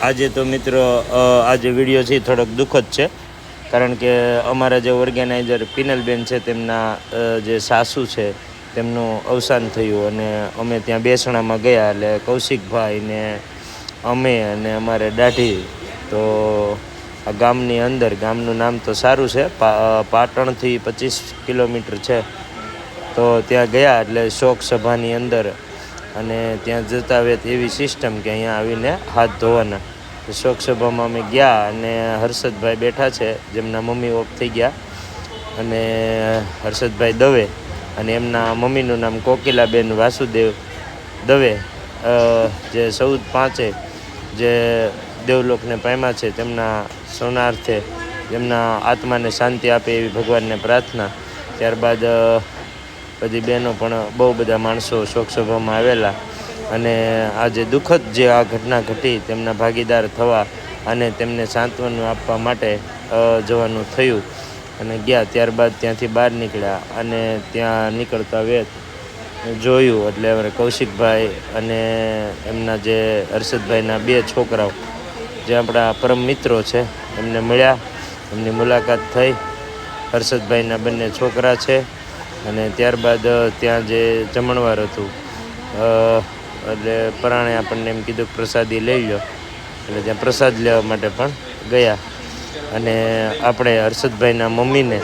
આજે તો મિત્રો આજે વિડીયો છે થોડોક દુઃખદ છે, કારણ કે અમારા જે ઓર્ગેનાઇઝર પિનલબેન છે તેમના જે સાસુ છે તેમનું અવસાન થયું અને અમે ત્યાં બેસણામાં ગયા. એટલે કૌશિકભાઈ ને અમે અને અમારે દાઢી તો આ ગામની અંદર, ગામનું નામ તો સારું છે, પાટણથી 25 કિલોમીટર છે. તો ત્યાં ગયા એટલે શોક સભાની અંદર, અને ત્યાં જતા વેત એવી સિસ્ટમ કે અહીંયા આવીને હાથ ધોવાના. શોક સભામાં અમે ગયા અને હર્ષદભાઈ બેઠા છે, જેમના મમ્મી ઓફ થઈ ગયા, અને હર્ષદભાઈ દવે અને એમના મમ્મીનું નામ કોકિલાબેન વાસુદેવ દવે, જે 14/5 જે દેવલોકને પામ્યા છે, તેમના સોનાર્થે તેમના આત્માને શાંતિ આપે એવી ભગવાનને પ્રાર્થના. ત્યારબાદ બધી બહેનો પણ બહુ બધા માણસો શોકસભામાં આવેલા, અને આજે દુઃખદ જે આ ઘટના ઘટી તેમના ભાગીદાર થવા અને તેમને સાંત્વન આપવા માટે જવાનું થયું અને ગયા. ત્યારબાદ ત્યાંથી બહાર નીકળ્યા અને ત્યાં નીકળતા વેત જોયું એટલે અમારે કૌશિકભાઈ અને એમના જે હર્ષદભાઈના 2 છોકરાઓ જે આપણા પરમ મિત્રો છે એમને મળ્યા, એમની મુલાકાત થઈ. હર્ષદભાઈના 2 છોકરા છે. અને ત્યારબાદ ત્યાં જે જમણવાર હતું એટલે પરાણે આપણને એમ કીધું પ્રસાદી લઈ લો, એટલે ત્યાં પ્રસાદ લેવા માટે પણ ગયા. અને આપણે હર્ષદભાઈના મમ્મીને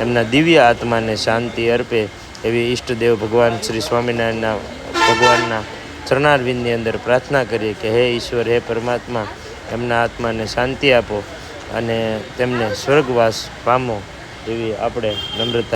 એમના દિવ્ય આત્માને શાંતિ અર્પે એવી ઈષ્ટદેવ ભગવાન શ્રી સ્વામિનારાયણના ભગવાનના ચરણારવિંદની અંદર પ્રાર્થના કરીએ કે હે ઈશ્વર, હે પરમાત્મા, એમના આત્માને શાંતિ આપો અને તેમને સ્વર્ગવાસ પામો, એવી આપણે નમ્રતા